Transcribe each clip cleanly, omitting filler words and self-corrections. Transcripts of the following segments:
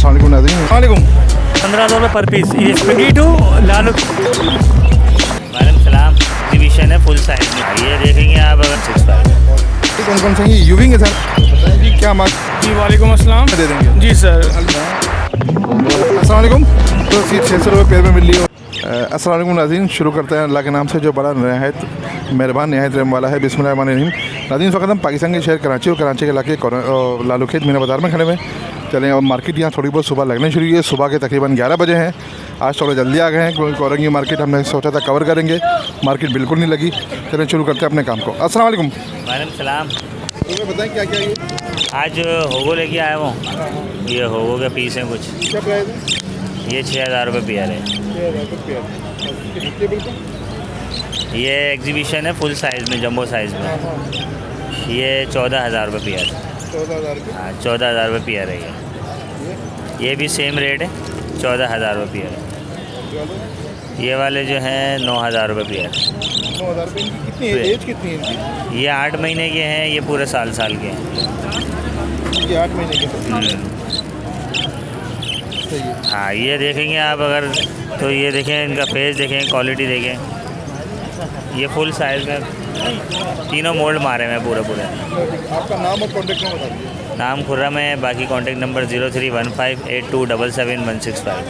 अस्सलाम वालेकुम नाज़रीन। अस्सलाम वालेकुम। 1500 रुपये पर पीस। ये 22 लाल। वालेकुम सलाम। एग्जीबिशन है फुल साइज में, ये देखेंगे आप अगर 65। कौन कौन से हैं? ये यूविंग है सर, बताएं जी क्या मार्क जी वालेकुम अस्सलाम। दे देंगे? जी सर। अस्सलाम वालेकुम। तो 600 रुपये पेयर में मिल रही हो। अस्सलाम वालेकुम नाज़रीन, शुरू करते हैं अल्लाह के नाम से जो बड़ा नहायत मेहरबान नहायत रहम वाला है। बिस्मिल्लाहिर्रहमानिर्रहीम। नाज़रीन इस वक्त हम पाकिस्तान के शहर कराची और कराची के इलाके लालूखेत मीना बाज़ार में खड़े हुए चलें। और मार्केट यहाँ थोड़ी बहुत सुबह लगने शुरू हुई है। सुबह के तकरीबन 11 बजे हैं। आज थोड़ा जल्दी आ गए हैं क्योंकि कोरंगी मार्केट हमने सोचा था कवर करेंगे, मार्केट बिल्कुल नहीं लगी। चलें शुरू करते हैं अपने काम को। अस्सलाम वालेकुम। वालेकुम सलाम। तो बताएं क्या क्या ये आज होगो लेके आया हूँ। ये होगो के पीस हैं कुछ। क्या प्राइस है? ये 6000 रुपये पेयर है। ये एग्जीबिशन है फुल साइज़ में, जंबो साइज़ में। ये 14000 रुपये पेयर। 14,000 की। हाँ 14000 रुपये पेयर है ये भी सेम रेट है, 14000 रुपये पेयर है। ये वाले जो हैं 9000 रुपये पेयर। 9,000 रुपये। कितनी एज कितनी है इनकी? ये 8 महीने के हैं, ये पूरे साल के हैं। ये 8 महीने के सही है। हाँ ये देखेंगे आप अगर, तो ये देखें इनका फेस देखें, क्वालिटी देखें। ये फुल साइज़ में तीनों मोल्ड मारे हैं पूरे। आपका नाम और कॉन्टेक्ट नंबर बता दीजिए। नाम खुर्रम है, बाकी कॉन्टेक्ट नंबर 031582777165।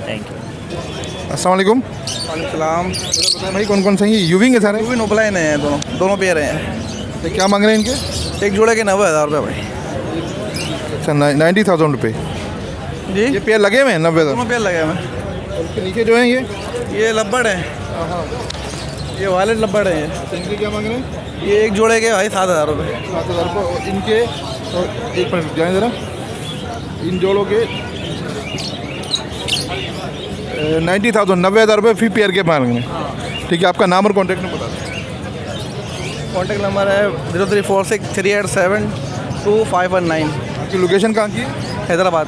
Thank you. अस्सलाम वालेकुम। सलाम। बताएं भाई कौन कौन से हैं? ये यूविंग है सारे? यूविन ओपलाइन है, दोनों पेयर हैं। तो क्या मांग रहे हैं इनके? एक जोड़े के 90,000 रुपये भाई। अच्छा 90,000 रुपये। जी ये पेयर लगे हुए हैं 90,000? दोनों पेयर लगे हुए हैं। उसके नीचे जो हैं ये लब्बड़ है, ये वायलेट लब्बड़ है। इनके क्या मांग रहे हैं? ये एक जोड़े के भाई 7,000 रुपये। 7,000 रुपये। और इनके और एक मिनट जाएँ ज़रा, इन जोड़ों के 90,000 90,000 रुपये फी पेयर के मांग रहे हैं। ठीक है, आपका नाम और कॉन्टेक्ट नंबर बता दें। कॉन्टेक्ट नंबर है 0346382519। आपकी लोकेशन कहाँ की है? हैदराबाद।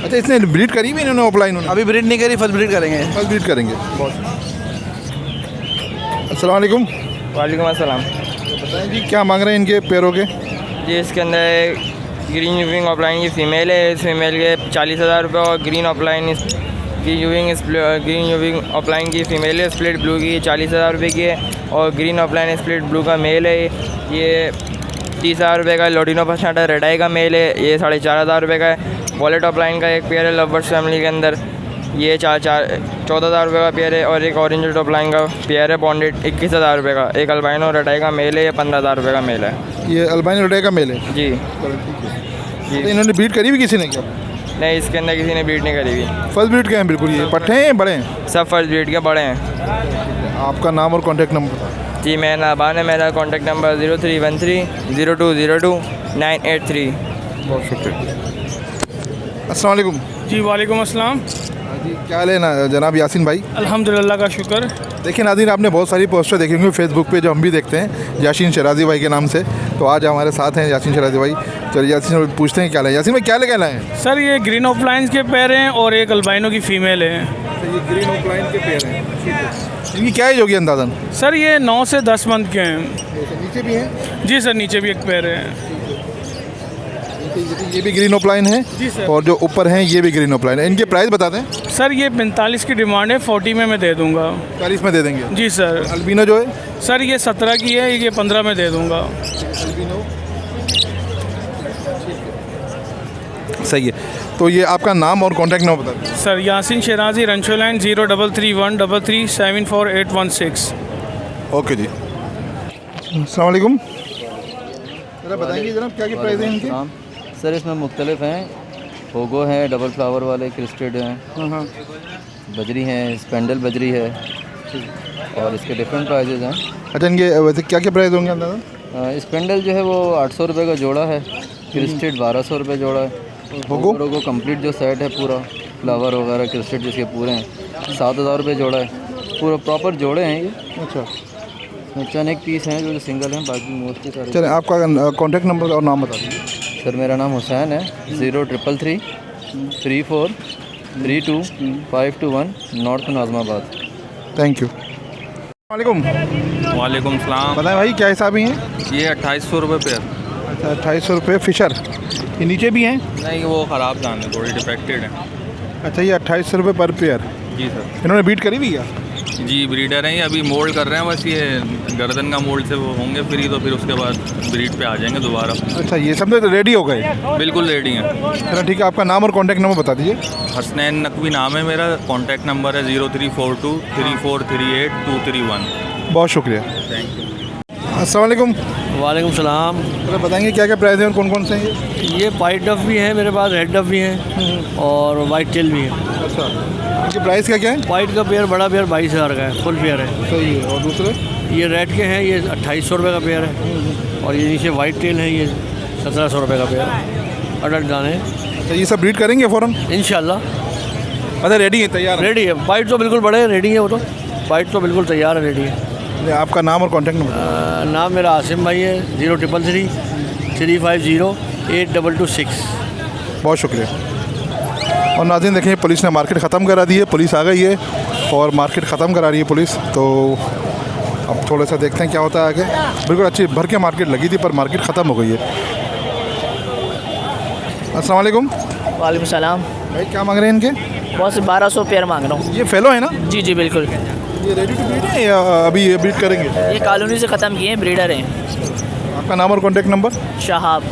अच्छा इसने ब्रीड करी भी इन्होंने ऑफलाइन? अभी ब्रीड नहीं करी, फर्स्ट ब्रीड करेंगे। फर्स्ट ब्रीड करेंगे। बहुत। अस्सलाम वालेकुम। वालेकुम अस्सलाम। बताएं जी क्या मांग रहे हैं इनके पैरों के? जी इसके अंदर ग्रीन यूविंग ऑफलाइन की फ़ीमेल है। इस फीमेल के 40,000 रुपये और ग्रीन ऑफलाइन की ग्रीन यूविंग ऑफलाइन की फ़ीमेल है, स्प्लिट ब्लू की 40,000 रुपये की है। और ग्रीन ऑफलाइन स्प्लिट ब्लू का मेल है, ये 30,000 रुपये का। लोडिनो फर्स्ट रेड आई का मेल है, ये 4,500 रुपये का है। वॉलेट ऑफलाइन का एक पेयर है लवर्स फैमिली के अंदर, ये 14,000 रुपये का पेयर है। और एक ऑरेंज टॉपलाइन का पेयर है बॉन्डेड 21,000 रुपये का। एक अल्बाइनो रेडाई का मेल है, ये 15,000 रुपये का मेल है। ये अल्बाइनो रेड का मेल है जी जी। तो इन्होंने ब्रीड करी भी किसी ने क्या? नहीं, इसके अंदर किसी ने ब्रीड नहीं करी हुई। फर्स्ट ब्रीड के हैं बिल्कुल। ये पट्टे हैं बड़े हैं? सब फर्स्ट ब्रीड के बड़े हैं। आपका नाम और कॉन्टैक्ट नंबर बता। जी मैं नाबान है, मेरा कॉन्टैक्ट नंबर 03130202 बहुत शुक्रिया। अस्सलाम वालेकुम। जी वालेकुम अस्सलाम। जी क्या हाल है ना जनाब यासीन भाई? अल्हम्दुलिल्लाह का शुक्र। देखिए नाज़रीन, आपने बहुत सारी पोस्टर देखी होंगी फेसबुक पे जो हम भी देखते हैं यासीन शराजी भाई के नाम से। तो आज हमारे साथ हैं यासीन शराजी भाई। चलिए यासीन भाई पूछते हैं क्या लाए। यासीन भाई क्या लेके लाए हैं? सर ये ग्रीन ऑफलाइंस के पैर हैं और एक अल्बाइनो की फ़ीमेल है। ये ग्रीन ऑफलाइन के पेयर हैं। इनकी क्या एज होगी अंदाज़न? सर ये 9 से 10 मंथ के हैं। नीचे भी हैं? जी सर नीचे भी एक पैर है। ये भी ग्रीन ऑफलाइन है जी सर। और जो ऊपर हैं ये भी ग्रीन ऑफलाइन है। इनके प्राइस बता दें। सर ये 45 की डिमांड है, 40 में मैं दे दूंगा। 40 में दे देंगे? जी सर। अल्बिनो जो है? सर ये 17 की है, ये 15 में दे दूंगा। अल्बिनो सही है। तो ये आपका नाम और कॉन्टैक्ट नंबर बता दें। Sir Yasin शराजी, रंशो line 033133748116। ओके जी। अस्सलाम वालेकुम। ज़रा बताएंगे जनाब क्या प्राइस है इनके? सर इसमें मुख्तलिफ हैं, होगो हैं, डबल फ्लावर वाले क्रिस्टेड हैं, बजरी हैं, स्पेंडल बजरी है और इसके डिफरेंट प्राइजेज़ हैं। अच्छा इनके वैसे क्या क्या प्राइस होंगे अंदाज़ा? स्पेंडल जो है वो 800 रुपये का जोड़ा है, क्रिस्टेड 1200 रुपये जोड़ा है। होगो कंप्लीट जो सेट है पूरा फ्लावर वगैरह क्रिस्टेड जिसके पूरे हैं 7,000 रुपये जोड़ा है। पूरा प्रॉपर जोड़े हैं ये। अच्छा चंद एक पीस हैं जो सिंगल हैं, बाकी मोस्टली सारे। चलें आपका कॉन्टैक्ट नंबर और नाम बता दीजिए। सर मेरा नाम हुसैन है, 0333425221 नॉर्थ नाज़माबाद। Thank you. वालेकुम। वालेकुम सलाम। बताएं भाई क्या हिसाब ही हैं? ये 2800 रुपये पेयर। अच्छा 2800 रुपये फ़िशर। ये नीचे भी हैं? नहीं, वो ख़राब दान है, थोड़ी डिफेक्टेड है। अच्छा, ये 2800 रुपये पर पेयर। जी सर। इन्होंने बीट करी भी क्या? जी ब्रीडर हैं ये, अभी मोल्ड कर रहे हैं बस, ये गर्दन का मोल्ड से वो होंगे फ्री, तो फिर उसके बाद ब्रीड पे आ जाएंगे दोबारा। अच्छा, ये सब तो रेडी हो गए? बिल्कुल रेडी हैं। चलो ठीक है, आपका नाम और कॉन्टैक्ट नंबर बता दीजिए। हसनैन नकवी नाम है मेरा, कॉन्टैक्ट नंबर है 0342 3438 231। बहुत शुक्रिया। Thank you. अस्सलाम वालेकुम। वालेकुम सलाम। तो बताएंगे क्या क्या प्राइस है और कौन कौन से हैं ये वाइट डफ भी है मेरे पास, रेड डफ भी है और वाइट टेल भी है। अच्छा, इनकी प्राइस क्या क्या है? वाइट का पेयर, बड़ा पेयर 22,000 का है, फुल पेयर है। सही है। और दूसरे? ये रेड के हैं, ये 2800 रुपये का पेयर है। और ये नीचे वाइट टेल है, ये 1700 रुपये का पेयर है। अडल्ट दाने तो ये सब ब्रीड करेंगे फ़ौरन? इंशाल्लाह। अच्छा, रेडी है, तैयार है? रेडी है, वाइट तो बिल्कुल बड़े रेडी है, वो तो वाइट तो बिल्कुल तैयार है, रेडी है। आपका नाम और कॉन्टैक्ट नंबर? नाम मेरा आसिम भाई है, 0333 350 8226। बहुत शुक्रिया। और नाज़रीन देखें, पुलिस ने मार्केट ख़त्म करा दी है, पुलिस आ गई है और मार्केट ख़त्म करा रही है पुलिस। तो अब थोड़ा सा देखते हैं क्या होता है आगे। बिल्कुल अच्छी भर के मार्केट लगी थी पर मार्केट ख़त्म हो गई है। अस्सलाम वालेकुम। वालेकुम सलाम। भाई क्या मांग रहे हैं इनके? बस 1200 पेयर मांग रहा हूँ। ये फेलो है ना? जी जी बिल्कुल। ये रेडी टू ब्रीड है या अभी ये ब्रीड करेंगे? ये कॉलोनी से ख़त्म किए हैं, ब्रीडर हैं। आपका नाम और contact number? Shahab.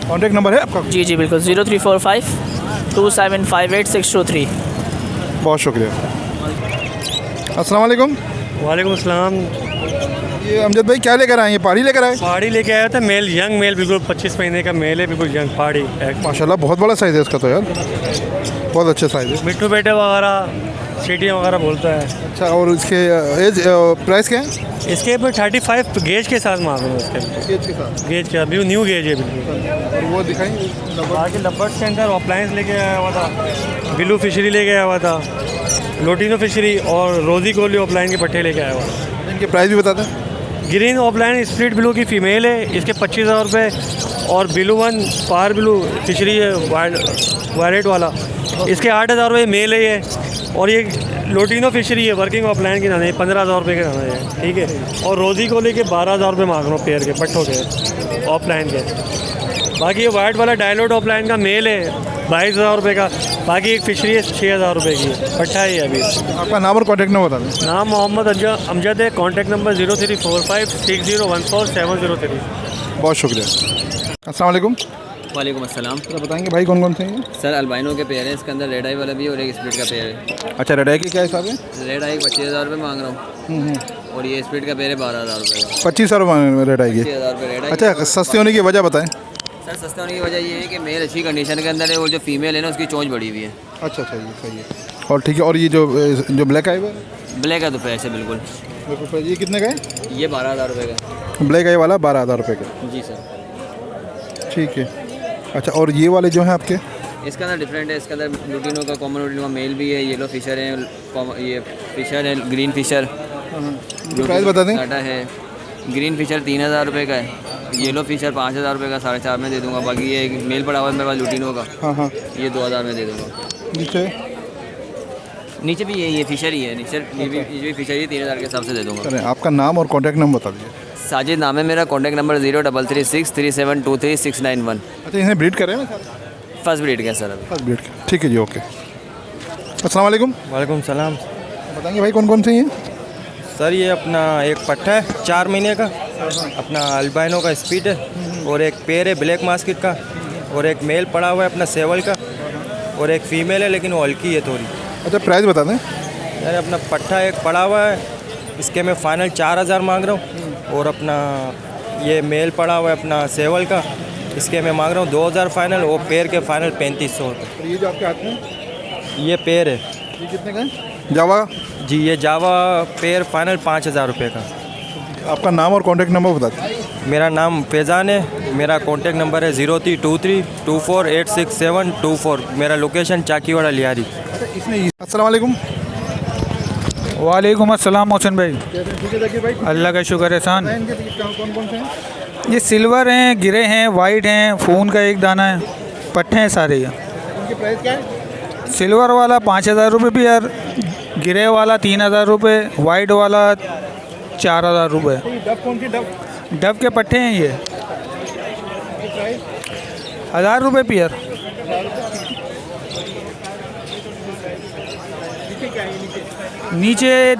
Contact number है आपका? जी जी बिल्कुल, 0345 2758 623। बहुत शुक्रिया। अस्सलाम वालेकुम। वालेकुम सलाम। ये अमजद भाई क्या लेकर आए? ये पहाड़ी लेकर आए? पहाड़ी लेके आया था, मेल, यंग मेल, बिल्कुल 25 महीने का मेल है, बिल्कुल यंग पहाड़ी। माशाल्लाह बहुत बड़ा साइज़ है इसका तो यार, बहुत अच्छा साइज़ है। मिट्टू बेटे वगैरह, सीटियाँ वगैरह बोलता है। अच्छा, और इसके एज प्राइस क्या है? इसके पर 35 गेज के साथ मांग रहा हूँ। इसके गेज के साथ? गेज का अभी न्यू गेज है बिल्कुल। और वो दिखाएंगे? बाकी लबर्स के अंदर ऑफलाइंस लेके आया हुआ था, बिलू फिशरी लेके आया हुआ था, लोटिनो फिशरी और रोजी कोली ऑफलाइन के पट्टे लेके आया हुआ था। इनके प्राइस भी बता दें। ग्रीन ऑफलाइन स्प्लिट ब्लू की फ़ीमेल है, इसके 25,000 रुपये। और बिलू वन पार ब्लू फिशरी है, वायलेट वाला, इसके 8,000 रुपये मेल है ये। और ये लोटिनो फिशरी है, वर्किंग ऑफलाइन की दाने, 15,000 रुपये के दाने हैं, ठीक है। और रोजी को लेके 12,000 रुपये मांग रहा हूँ पेयर के, पट्टों के ऑफलाइन के। बाकी ये वाइट वाला डायलोट ऑफलाइन का मेल है, 22,000 रुपये का। बाकी एक फिशरी है 6,000 रुपये की, पट्टा है ये अभी। आपका नाम और कॉन्टैक्ट नंबर बता दें। नाम मोहम्मद अमजद है, कॉन्टैक्ट नंबर 0345 6014 703। बहुत शुक्रिया। अस्सलाम वालेकुम। वालेकुम अस्सलाम। तो बताएंगे भाई कौन कौन से हैं? सर अल्बाइनो के पेयर हैं, इसके अंदर रेड आई वाला भी और एक स्प्लिट का पेयर है। अच्छा, रेड आई की क्या हिसाब है? रेड आई 25,000 रुपये मांग रहा हूँ और ये स्प्लिट का पेयर है 12,000 रुपये का। 25,000 रुपये रेड आई की? 25,000 रुपये रेड आई। अच्छा, सस्ते होने की वजह बताएं। सर सस्ता होने की वजह ये है कि मेल अच्छी कंडीशन के अंदर है, वो जो फीमेल है ना उसकी चोंच बड़ी हुई है। अच्छा, सही है, सही है। और ठीक है, और ये जो ब्लैक आई हुआ है? ब्लैक है तो फ्रेश है बिल्कुल। ये कितने का है? ये 12,000 रुपये का। ब्लैक आई वाला 12,000 रुपये का? जी सर। ठीक है। अच्छा, और ये वाले जो हैं आपके? इसका अंदर डिफरेंट है, इसके अंदर लुटिनो का, कॉमन लुटिनो का मेल भी है, येलो फिशर है, ये फिशर है, ग्रीन फिशर। प्राइस बता दें। टाटा है, ग्रीन फिशर 3,000 रुपये का है, येलो फिशर 5,000 रुपये का, 4,500 में दे दूँगा। बाकी ये एक मेल पड़ा हुआ है मेरे पास लुटिनो का। हाँ हाँ। ये 2,000 में दे दूँगा। नीचे भी ये फिशर ही है, नीचे ये भी फिशर ही 3,000 के हिसाब से दे दूँगा। चलें, आपका नाम और कॉन्टैक्ट नंबर बता दीजिए। साजिद नाम है मेरा, कॉन्टैक्ट नंबर 0336 3723 691। अच्छा, इन्हें ब्रीड करें ना? फर्स्ट ब्रीड का सर अभी। फर्स्ट ब्रीड का, ठीक है जी, ओके। अस्सलाम वालेकुम। वालेकुम सलाम। बताएंगे भाई कौन कौन से हैं? सर ये अपना एक पट्टा है 4 महीने का, अपना अल्बाइनो का स्पीड है, और एक पेयर है ब्लैक मास्किट का, और एक मेल पड़ा हुआ है अपना सेवल का, और एक फ़ीमेल है लेकिन वो हल्की है थोड़ी। अच्छा, प्राइस बता दें। यार अपना पट्टा एक पड़ा हुआ है, इसके मैं फ़ाइनल 4,000 मांग रहा हूँ। और अपना ये मेल पड़ा हुआ है अपना सेवल का, इसके मैं मांग रहा हूँ 2,000 फ़ाइनल, वो पेयर के फ़ाइनल 3,500 रुपये। ये जो आपके हाथ में ये पेयर है, ये कितने का है? जावा? जी ये जावा पेयर फ़ाइनल 5,000 रुपये का। आपका नाम और कॉन्टैक्ट नंबर बता दें। मेरा नाम फैज़ान है, मेरा कॉन्टैक्ट नंबर है 032324867424। मेरा लोकेशन चाकीवाड़ा लियारी। अस्सलाम वालेकुम। वालेकुम अस्सलाम मोहसिन भाई। ठीक है जाकिर भाई। अल्लाह का शुक्र एहसान। कौन कौन से हैं? ये सिल्वर हैं, गिरे हैं, वाइट हैं, खून का एक दाना है, पट्टे हैं सारे। ये इनकी प्राइस क्या है? सिल्वर वाला 5,000 रुपये पेयर, गिरे वाला 3,000 रुपये, वाइट वाला 4,000 रुपये। डब कौन सी डब? डब के पट्टे हैं ये। 1000 रुपये पेयर। नीचे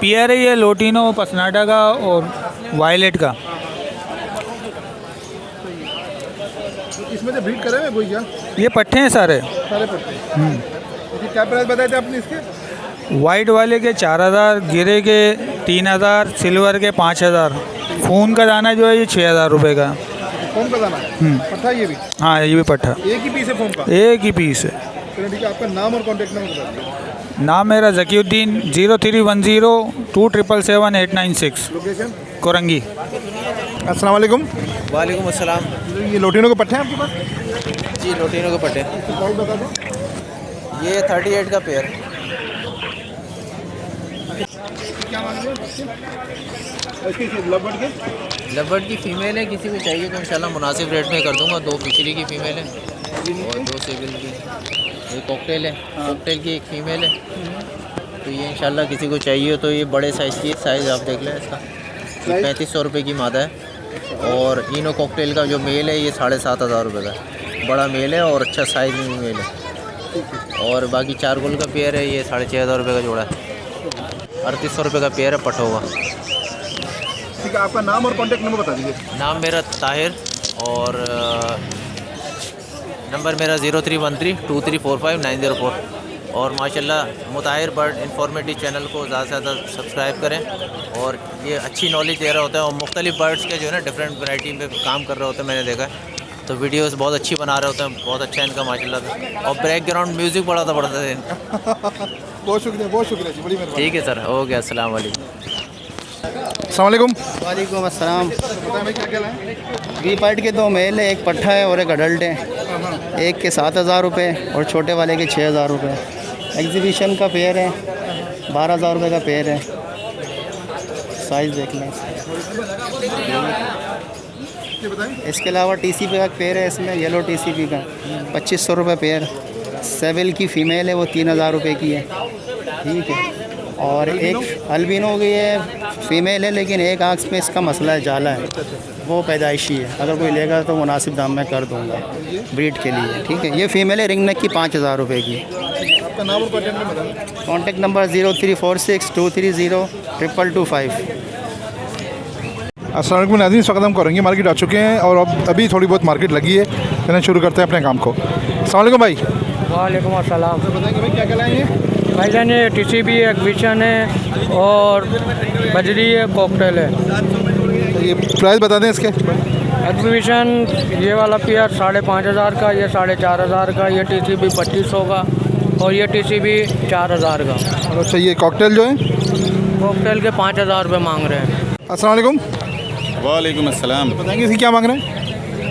पेयर है ये लोटिनो पसनाटा का और वायलेट का। इसमें जो ब्रीड करे हैं कोई क्या? ये पट्टे हैं सारे पट्टे। क्या प्राइस बताए थे आपने इसके? वाइट वाले के 4000, गिरे के 3000, सिल्वर के 5000। खून का दाना जो है ये 6000 रुपये का। फोम का दाना पट्टा ये भी? हाँ ये भी पट्टा। एक ही पीस है फोम का? एक ही पीस है। चलो ठीक है, आपका नाम और कॉन्टैक्ट नंबर बता दीजिए। नाम मेरा ज़कीउद्दीन, 0310-277-896। लोकेशन? कोरंगी। अस्सलाम वालेकुम। वालेकुम अस्सलाम। ये लोटिनो के पट्टे हैं आपके पास? जी लोटिनो के पट्टे। प्राइस बता दो। ये 38 का पेयर। क्या मांग रहे हो? इसकी लवबर्ड के? लवबर्ड की फ़ीमेल है, किसी को चाहिए तो इंशाल्लाह मुनासिब रेट में कर दूंगा। 2 पिछली की फ़ीमेल है और 2 सिविल की। ये कॉकटेल है, कॉकटेल की एक फ़ीमेल है। तो ये इंशाल्लाह किसी को चाहिए तो ये बड़े साइज़ की साइज़ आप देख लें इसका। 3500 रुपये की मादा है। और इनो कॉकटेल का जो मेल है ये 7500 रुपये का है। बड़ा मेल है और अच्छा साइज़ में मेल है। और बाकी चारकोल का पेयर है, ये 6500 रुपये का जोड़ा है। 3800 रुपये का पेयर है पठा हुआ। ठीक है, आपका नाम और कॉन्टैक्ट नंबर बता दीजिए। नाम मेरा ताहिर और नंबर मेरा 0313-2345-904। और माशाल्लाह मुताहिर बर्ड इंफॉर्मेटिव चैनल को ज़्यादा से ज़्यादा सब्सक्राइब करें। और ये अच्छी नॉलेज दे रहा होता है और मुख्तलिफ बर्ड्स के जो है ना डिफरेंट वैरायटी में काम कर रहे होते हैं, मैंने देखा है। तो वीडियोस बहुत अच्छी बना रहे होते हैं, बहुत अच्छा इनका माशाल्लाह। और बैकग्राउंड म्यूज़िक बड़ा था पड़ता है। बहुत शुक्रिया जी, बड़ी मेहरबानी। ठीक है सर, हो गया। अस्सलाम वालेकुम। अस्सलाम वालेकुम। वालेकुम अस्सलाम। बताएं भाई क्या क्या लाए? वी-पार्ट के 2 मेल है, एक पट्ठा है और एक अडल्ट है। एक के 7000 रुपये और छोटे वाले के 6000 रुपये। एग्जीबिशन का पेयर है, 12000 रुपये का पेयर है। साइज़ देख लें। इसके अलावा टीसीपी का पेयर है, इसमें येलो टीसीपी का 2500 रुपये पेयर। सेविल की फ़ीमेल है, वो 3000 रुपये की है। ठीक है। और एक अल्बिनो की है, फ़ीमेल है लेकिन एक आँख में इसका मसला है, जाला है, वो पैदाइशी है। अगर कोई लेगा तो मुनासिब दाम में कर दूँगा ब्रीड के लिए। ठीक है। ये फ़ीमेल है, रिंग नेक की 5000 रुपये की। आपका नाम और कॉन्टैक्ट नंबर बता दीजिए। Contact number 0346-230-5। अस्सलाम वालेकुम नाज़रीन, स्वागत हम करेंगे। मार्केट आ चुके हैं और अब अभी थोड़ी बहुत मार्केट लगी है, चलें शुरू करते हैं अपने काम को। अस्सलाम वालेकुम भाई। वालेकुम अस्सलाम। बताएंगे भाई क्या क्या लाए हैं? भाईजान ये टीसीबी एग्जीबिशन है और बजरी है, कॉकटेल है। ये प्राइस बता दें इसके। एग्जीबिशन ये वाला पेयर 5500 का, ये 4500 का, ये टीसीबी 2500 का और ये टीसीबी 4000 का। अच्छा, ये कॉकटेल जो है कॉकटेल के 5000 रुपये मांग रहे हैं। अस्सलाम वालेकुम। वालेकुम अस्सलाम। बताएंगे इसकी क्या मांग रहे हैं?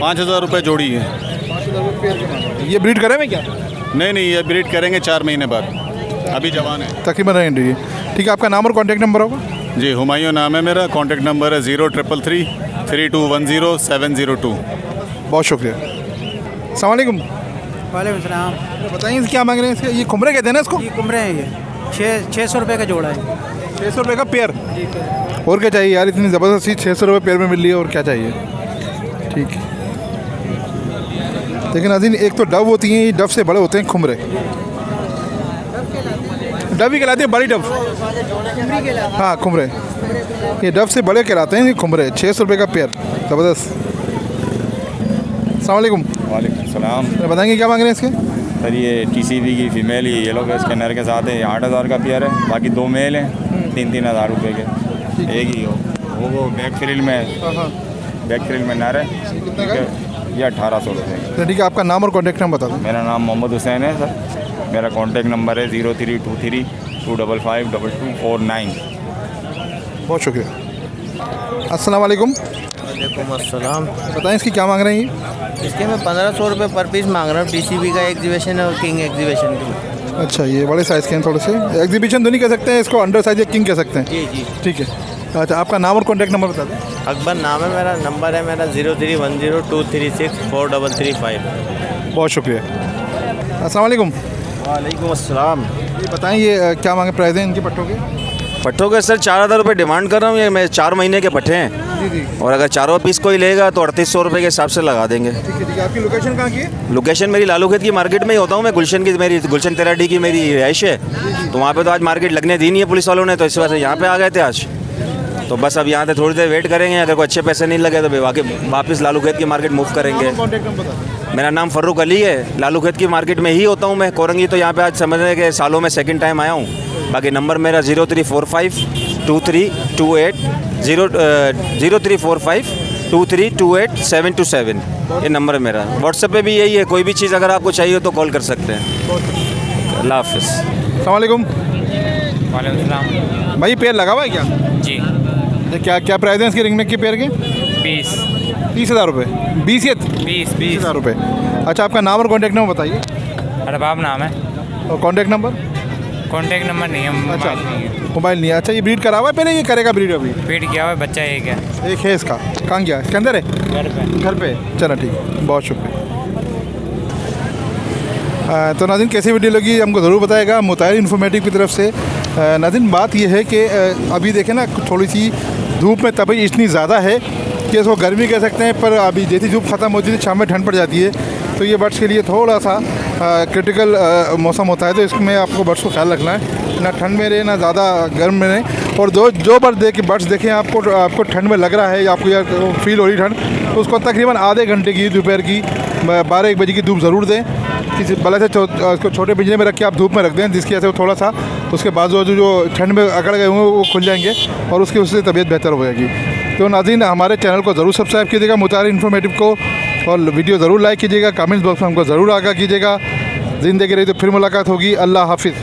5000 रुपये जोड़ी है। 5000 रुपये ये ब्रीड करें में क्या? नहीं, ये ब्रीड करेंगे 4 महीने बाद, अभी जवान है। तकरीबन रहेंगे ये। ठीक है, आपका नाम और कॉन्टैक्ट नंबर होगा? जी हुमायूं नाम है मेरा। कॉन्टैक्ट नंबर है 0333-3210-702। बहुत शुक्रिया। अस्सलाम वालेकुम। वालेकुम सलाम। बताइए क्या मांग रहे हैं इसके? ये कुमरे कहते हैं ना इसको? ये कुमरे हैं, ये 600 रुपये का जोड़ा है। 600 रुपये का पेयर? और क्या चाहिए यार, इतनी ज़बरदस्त चीज़ 600 रुपये पेयर में मिल रही है, और क्या चाहिए। ठीक है। लेकिन नाज़रीन एक तो डव होती हैं, ये डव से बड़े होते हैं खुमरे। डव ही कहलाते हैं, बड़ी डव। हाँ खुमरे, ये डव से बड़े कहलाते हैं, ये खुमरे। 600 रुपये का पेयर, ज़बरदस्त। अस्सलाम वालेकुम। वालेकुम सलाम। बताएंगे क्या मांग रहे हैं इसके? सर ये टीसीबी की फ़ीमेल ये येलो के स्कैनर के साथ है, 8000 का पेयर है। बाकी 2 मेल हैं, 3000 रुपये के। एक ही हो वो बैक फ्रिल में, बैक फ्रिल में नर है। ये 1800 रुपये। ठीक है, आपका नाम और कॉन्टैक्ट नंबर बता दो। मेरा नाम मोहम्मद हुसैन है सर। मेरा कॉन्टैक्ट नंबर है 0323-255-2249। बहुत शुक्रिया। अस्सलाम वालेकुम। वालेकुम अस्सलाम। बताएं इसकी क्या मांग रहे हैं? इसके मैं 1500 रुपये पर पीस मांग रहा हूँ। टीसीबी का एग्जीबिशन है और किंग एग्जीबिशन के। अच्छा, ये बड़े साइज़ के हैं थोड़े से। एग्जीबिशन तो नहीं कह सकते हैं इसको, अंडर साइज या किंग कह सकते हैं। जी जी ठीक है। अच्छा, आपका नाम और कॉन्टैक्ट नंबर बता दें। अकबर नाम है मेरा, नंबर है मेरा 0310-236-4335। बहुत शुक्रिया। अस्सलाम वालेकुम। वालेकुम अस्सलाम। ये बताएं ये क्या मांगे प्राइस हैं इनके पट्टों के? पट्ठों के सर 4000 रुपये डिमांड कर रहा हूँ। ये मैं 4 महीने के पट्ठे हैं। और अगर चारों पीस कोई लेगा तो 3800 रुपये के हिसाब से लगा देंगे। ठीक है। आपकी लोकेशन कहाँ की है? लोकेशन मेरी लालू खेत की मार्केट में ही होता हूँ मैं। मेरी गुलशन तेराडी की मेरी रिहाइश है, तो वहाँ पे तो आज मार्केट लगने दी नहीं है पुलिस वालों ने, तो इस वजह से यहाँ पे आ गए थे आज। तो बस अब यहाँ से थोड़ी देर वेट करेंगे, अगर कोई अच्छे पैसे नहीं लगे तो वापस लालू खेत की मार्केट मूव करेंगे। मेरा नाम फर्रुख अली है, लालू खेत की मार्केट में ही होता हूँ मैं। कोरंगी तो यहाँ पे आज समझने के सालों में सेकंड टाइम आया हूँ। बाकी नंबर मेरा 03452328 ये नंबर है मेरा। व्हाट्सएप पे भी यही है, कोई भी चीज़ अगर आपको चाहिए तो कॉल कर सकते हैं। अल्लाह हाफिज़। अस्सलाम वालेकुम। वालेकुम सलाम। भाई पेड़ लगा हुआ है क्या? जी। क्या क्या प्राइस है इसके रिंग नेक के पेड़ के? 30,000 रुपये। 20,000 रुपये। अच्छा, आपका नाम और कॉन्टैक्ट नंबर बताइए। अरबाब नाम है। और कॉन्टैक्ट नंबर? कॉन्टैक्ट नंबर नहीं है, अच्छा, मोबाइल नहीं है। अच्छा, ये ब्रीड करा हुआ है पहले, ये करेगा ब्रीड अभी? ब्रीड किया हुआ है, बच्चा एक है। एक है इसका। कहाँ गया? इसके अंदर है? घर पे। चलो ठीक है, बहुत शुक्रिया। तो नाज़रीन, कैसी वीडियो लगी हमको ज़रूर बताएगा मुताहिर इन्फॉर्मेटिव की तरफ से। नाज़रीन, बात यह है कि अभी देखें ना, थोड़ी सी धूप में तपीश इतनी ज़्यादा है कि इसको गर्मी कह सकते हैं, पर अभी जैसी धूप ख़त्म होती है शाम में ठंड पड़ जाती है, तो ये बर्ड्स के लिए थोड़ा सा क्रिटिकल मौसम होता है। तो इसमें आपको बर्ड्स को ख्याल रखना है, ना ठंड में रहे ना ज़्यादा गर्म में रहे। और जो बर्ड्स देखें आपको ठंड में लग रहा है या आपको या फील हो रही ठंड, तो उसको तकरीबन आधे घंटे की दोपहर की 12-1 बजे की धूप ज़रूर दें। किसी भले से उसको छोटे पिंजरे में रख के आप धूप में रख दें, जिसकी वजह से थोड़ा सा उसके बाद जो ठंड में अकड़ गए होंगे वो खुल जाएंगे और उससे तबीयत बेहतर हो जाएगी। तो नाज़रीन, हमारे चैनल को ज़रूर सब्सक्राइब कीजिएगा मुताहिर इन्फॉर्मेटिव को, और वीडियो ज़रूर लाइक कीजिएगा, कमेंट्स बॉक्स में हमको ज़रूर आगाह कीजिएगा। ज़िंदगी रही तो फिर मुलाकात होगी। अल्लाह हाफिज़।